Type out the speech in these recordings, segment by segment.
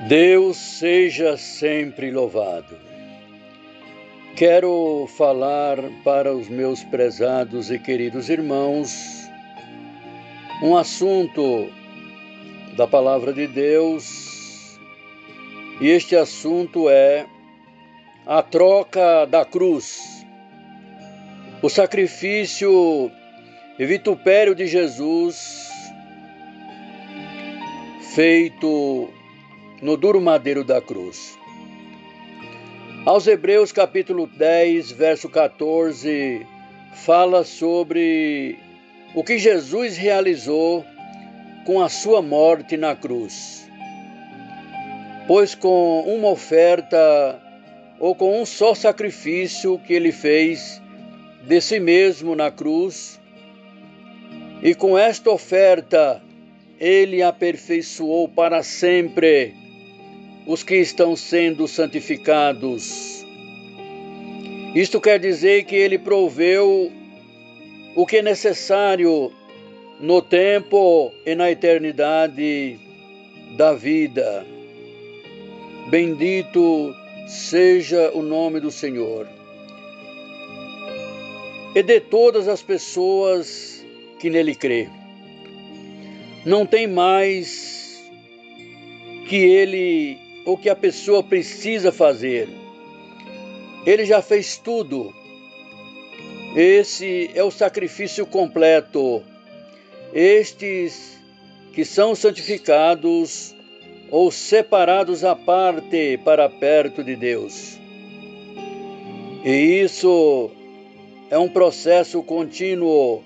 Deus seja sempre louvado. Quero falar para os meus prezados e queridos irmãos um assunto da Palavra de Deus, e este assunto é a troca da cruz, o sacrifício e vitupério de Jesus feito no duro madeiro da cruz. Aos Hebreus capítulo 10, verso 14, fala sobre o que Jesus realizou com a sua morte na cruz. Pois com uma oferta ou com um só sacrifício que ele fez de si mesmo na cruz, e com esta oferta ele aperfeiçoou para sempre os que estão sendo santificados. Isto quer dizer que ele proveu o que é necessário no tempo e na eternidade da vida. Bendito seja o nome do Senhor. E de todas as pessoas que nele crê, não tem mais que ele ou que a pessoa precisa fazer. Ele já fez tudo. Esse é o sacrifício completo. Estes que são santificados ou separados à parte para perto de Deus. E isso é um processo contínuo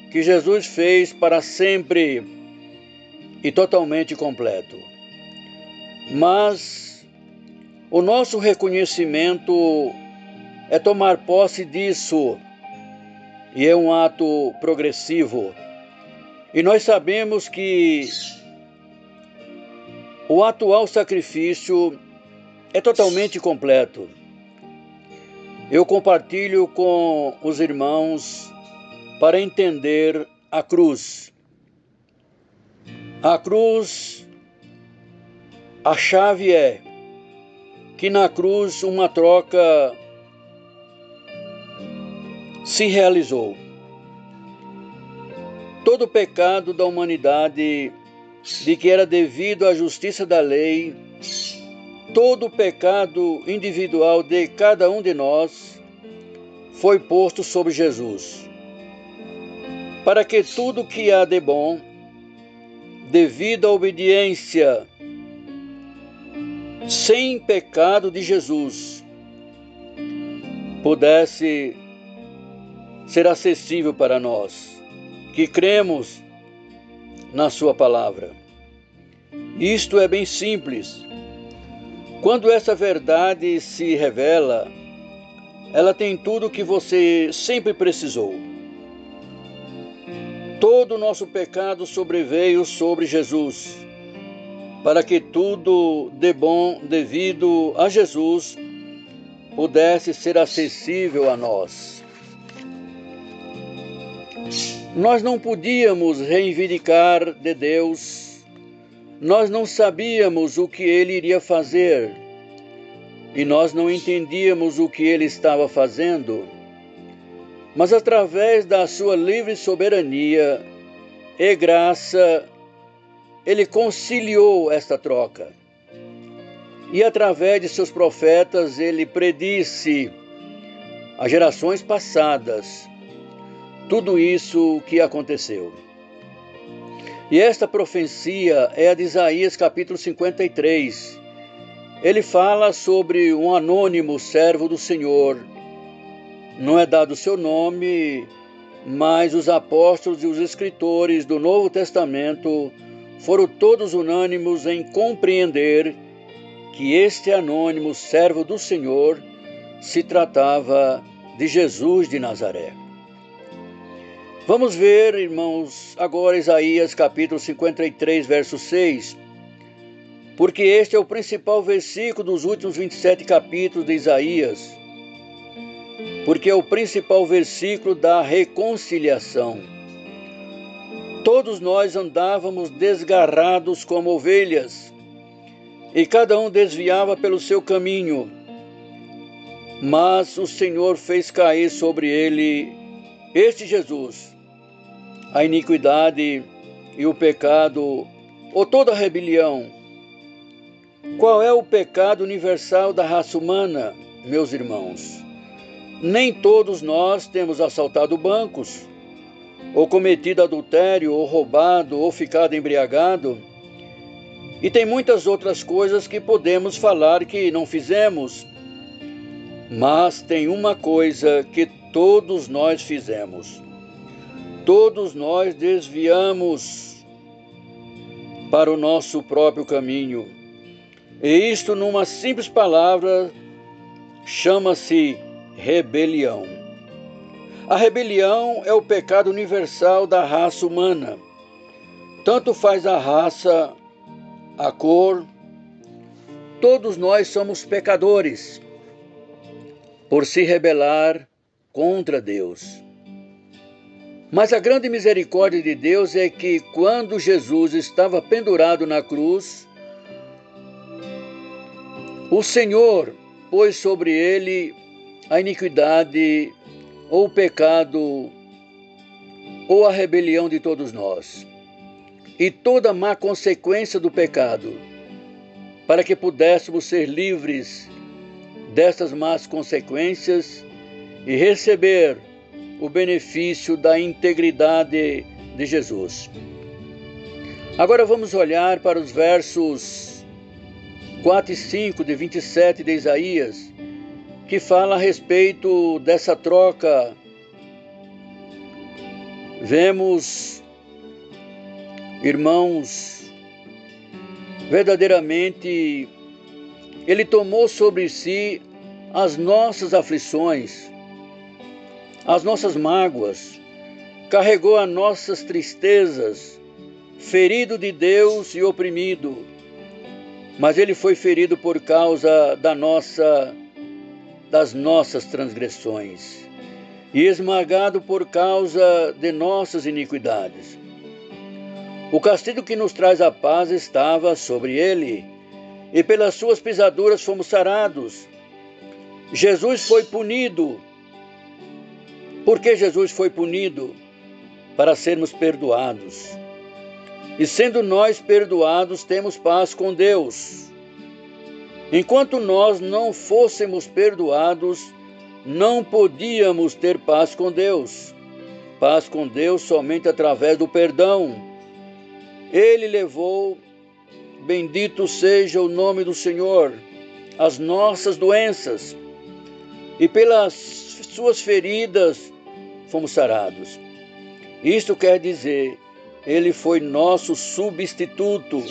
que Jesus fez para sempre e totalmente completo. Mas o nosso reconhecimento é tomar posse disso, e é um ato progressivo. E nós sabemos que o atual sacrifício é totalmente completo. Eu compartilho com os irmãos para entender a cruz. A cruz, a chave é que na cruz uma troca se realizou. Todo o pecado da humanidade, de que era devido à justiça da lei, todo o pecado individual de cada um de nós foi posto sobre Jesus, para que tudo que há de bom, devido à obediência sem pecado de Jesus, pudesse ser acessível para nós, que cremos na sua palavra. Isto é bem simples. Quando essa verdade se revela, ela tem tudo o que você sempre precisou. Todo o nosso pecado sobreveio sobre Jesus, para que tudo de bom devido a Jesus pudesse ser acessível a nós. Nós não podíamos reivindicar de Deus, nós não sabíamos o que Ele iria fazer, e nós não entendíamos o que Ele estava fazendo, mas através da sua livre soberania e graça, Ele conciliou esta troca. E através de seus profetas, Ele predisse a gerações passadas tudo isso que aconteceu. E esta profecia é a de Isaías capítulo 53. Ele fala sobre um anônimo servo do Senhor. Não é dado seu nome, mas os apóstolos e os escritores do Novo Testamento foram todos unânimes em compreender que este anônimo servo do Senhor se tratava de Jesus de Nazaré. Vamos ver, irmãos, agora Isaías capítulo 53, verso 6, porque este é o principal versículo dos últimos 27 capítulos de Isaías, porque é o principal versículo da reconciliação. Todos nós andávamos desgarrados como ovelhas, e cada um desviava pelo seu caminho. Mas o Senhor fez cair sobre ele, este Jesus, a iniquidade e o pecado, ou toda a rebelião. Qual é o pecado universal da raça humana, meus irmãos? Nem todos nós temos assaltado bancos, ou cometido adultério, ou roubado, ou ficado embriagado. E tem muitas outras coisas que podemos falar que não fizemos. Mas tem uma coisa que todos nós fizemos. Todos nós desviamos para o nosso próprio caminho. E isto, numa simples palavra, chama-se rebelião. A rebelião é o pecado universal da raça humana. Tanto faz a raça, a cor, todos nós somos pecadores por se rebelar contra Deus. Mas a grande misericórdia de Deus é que quando Jesus estava pendurado na cruz, o Senhor pôs sobre ele a iniquidade, ou o pecado, ou a rebelião de todos nós, e toda má consequência do pecado, para que pudéssemos ser livres dessas más consequências e receber o benefício da integridade de Jesus. Agora vamos olhar para os versos 4 e 5 de 27 de Isaías, que fala a respeito dessa troca. Vemos, irmãos, verdadeiramente Ele tomou sobre si as nossas aflições, as nossas mágoas, carregou as nossas tristezas, ferido de Deus e oprimido. Mas Ele foi ferido por causa das nossas transgressões e esmagado por causa de nossas iniquidades. O castigo que nos traz a paz estava sobre Ele, e pelas suas pisaduras fomos sarados. Jesus foi punido. Por que Jesus foi punido? Para sermos perdoados. E sendo nós perdoados, temos paz com Deus. Enquanto nós não fôssemos perdoados, não podíamos ter paz com Deus. Paz com Deus somente através do perdão. Ele levou, bendito seja o nome do Senhor, as nossas doenças, e pelas suas feridas fomos sarados. Isto quer dizer, Ele foi nosso substituto.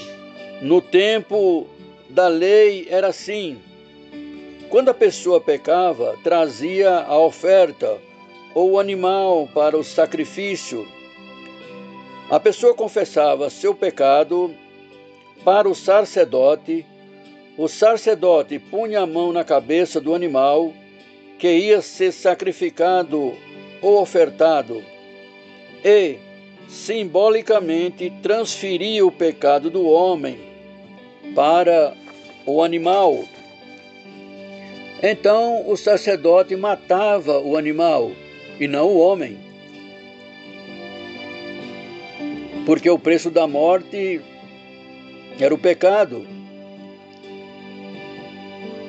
No tempo da lei era assim. Quando a pessoa pecava, trazia a oferta ou o animal para o sacrifício. A pessoa confessava seu pecado para o sacerdote punha a mão na cabeça do animal que ia ser sacrificado ou ofertado e, simbolicamente, transferia o pecado do homem para o animal. Então, o sacerdote matava o animal e não o homem, porque o preço da morte era o pecado.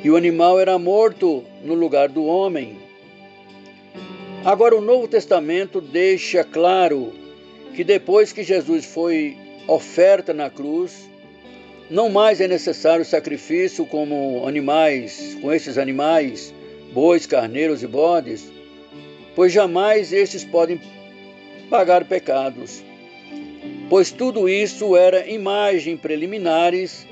E o animal era morto no lugar do homem. Agora, o Novo Testamento deixa claro que depois que Jesus foi oferta na cruz, não mais é necessário sacrifício com esses animais, bois, carneiros e bodes, pois jamais estes podem pagar pecados. Pois tudo isso era imagem preliminares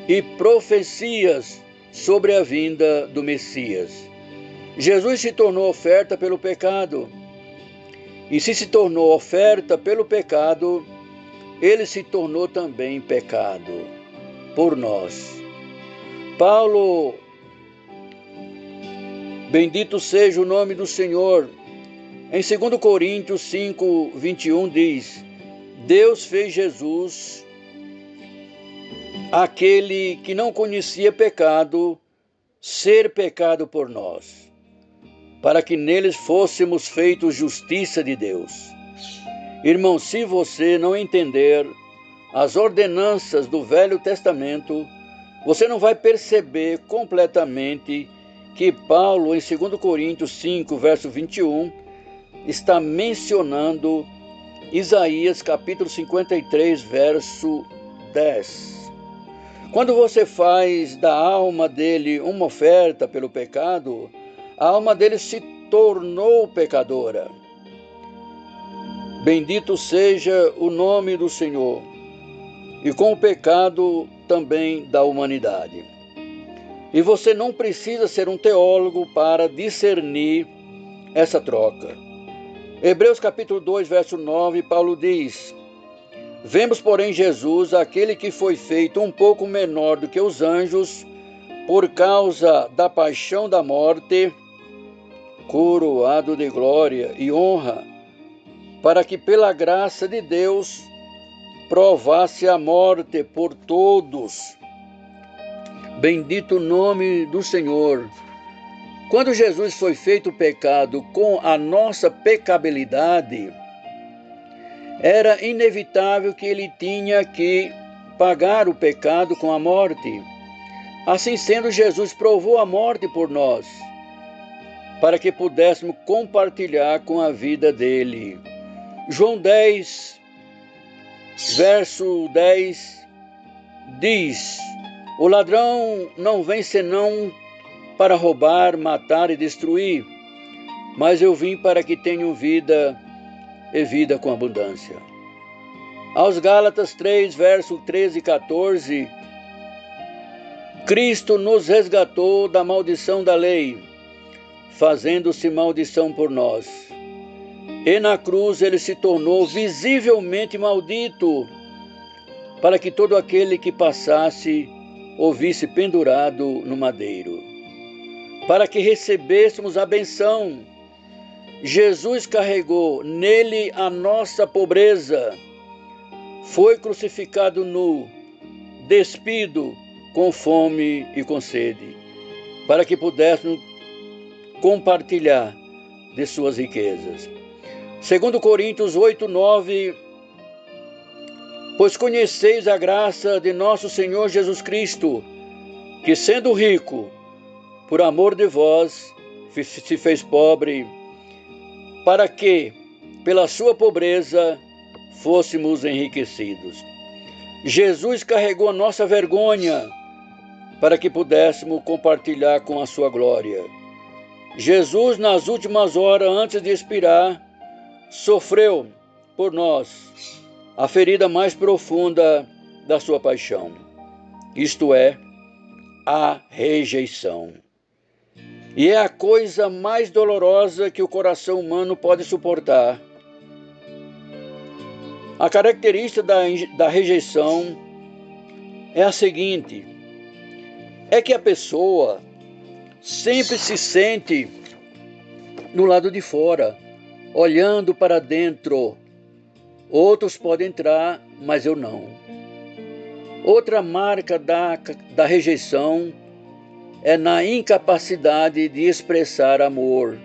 e profecias sobre a vinda do Messias. Jesus se tornou oferta pelo pecado. E se tornou oferta pelo pecado, Ele se tornou também pecado por nós. Paulo, bendito seja o nome do Senhor, em 2 Coríntios 5, 21 diz: Deus fez Jesus aquele que não conhecia pecado, ser pecado por nós, para que neles fôssemos feitos justiça de Deus. Irmão, se você não entender as ordenanças do Velho Testamento, você não vai perceber completamente que Paulo, em 2 Coríntios 5, verso 21, está mencionando Isaías capítulo 53, verso 10. Quando você faz da alma dele uma oferta pelo pecado, a alma dele se tornou pecadora. Bendito seja o nome do Senhor, e com o pecado também da humanidade. E você não precisa ser um teólogo para discernir essa troca. Hebreus capítulo 2, verso 9, Paulo diz: vemos, porém, Jesus, aquele que foi feito um pouco menor do que os anjos, por causa da paixão da morte, coroado de glória e honra, para que pela graça de Deus provasse a morte por todos. Bendito o nome do Senhor. Quando Jesus foi feito pecado com a nossa pecabilidade, era inevitável que ele tinha que pagar o pecado com a morte. Assim sendo, Jesus provou a morte por nós, para que pudéssemos compartilhar com a vida dele. João 10, verso 10, diz: o ladrão não vem senão para roubar, matar e destruir, mas eu vim para que tenham vida e vida com abundância. Aos Gálatas 3, verso 13 e 14, Cristo nos resgatou da maldição da lei, fazendo-se maldição por nós. E na cruz ele se tornou visivelmente maldito, para que todo aquele que passasse o visse pendurado no madeiro. Para que recebêssemos a benção, Jesus carregou nele a nossa pobreza, foi crucificado nu, despido, com fome e com sede, para que pudéssemos compartilhar de suas riquezas. 2 Coríntios 8, 9, pois conheceis a graça de nosso Senhor Jesus Cristo, que sendo rico, por amor de vós, se fez pobre, para que, pela sua pobreza, fôssemos enriquecidos. Jesus carregou a nossa vergonha, para que pudéssemos compartilhar com a sua glória. Jesus, nas últimas horas, antes de expirar, sofreu por nós a ferida mais profunda da sua paixão, isto é, a rejeição. E é a coisa mais dolorosa que o coração humano pode suportar. A característica da rejeição é a seguinte: é que a pessoa sempre se sente no lado de fora, olhando para dentro. Outros podem entrar, mas eu não. Outra marca da rejeição é na incapacidade de expressar amor.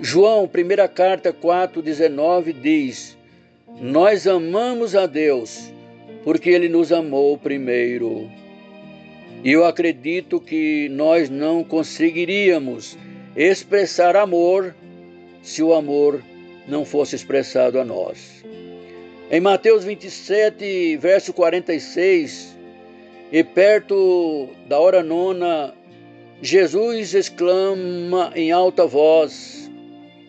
João, 1 carta 4,19 diz: nós amamos a Deus porque Ele nos amou primeiro. E eu acredito que nós não conseguiríamos expressar amor se o amor não fosse expressado a nós. Em Mateus 27, verso 46, e perto da hora nona, Jesus exclama em alta voz,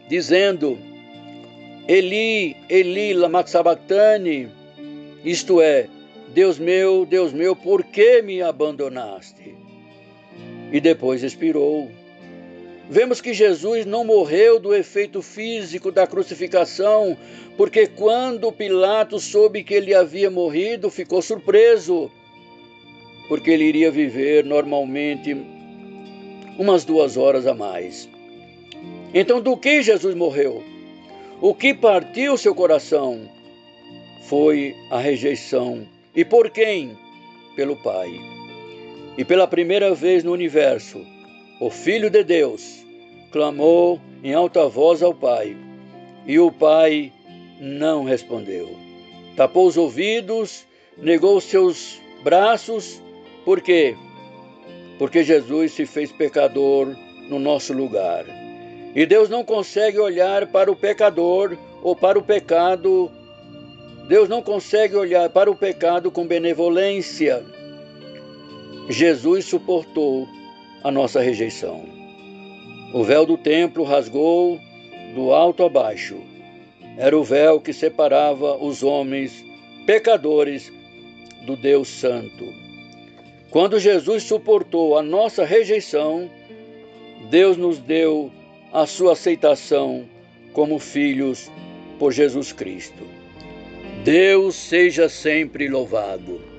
dizendo: Eli, Eli, lama sabachthani, isto é, Deus meu, por que me abandonaste? E depois expirou. Vemos que Jesus não morreu do efeito físico da crucificação, porque quando Pilatos soube que ele havia morrido, ficou surpreso, porque ele iria viver normalmente umas 2 horas a mais. Então, do que Jesus morreu? O que partiu seu coração foi a rejeição. E por quem? pelo Pai. E pela primeira vez no universo, o Filho de Deus clamou em alta voz ao Pai, e o Pai não respondeu. Tapou os ouvidos, negou seus braços. Por quê? Porque Jesus se fez pecador no nosso lugar. E Deus não consegue olhar para o pecador ou para o pecado. Deus não consegue olhar para o pecado com benevolência. Jesus suportou a nossa rejeição. O véu do templo rasgou do alto a baixo. Era o véu que separava os homens pecadores do Deus Santo. Quando Jesus suportou a nossa rejeição, Deus nos deu a sua aceitação como filhos por Jesus Cristo. Deus seja sempre louvado.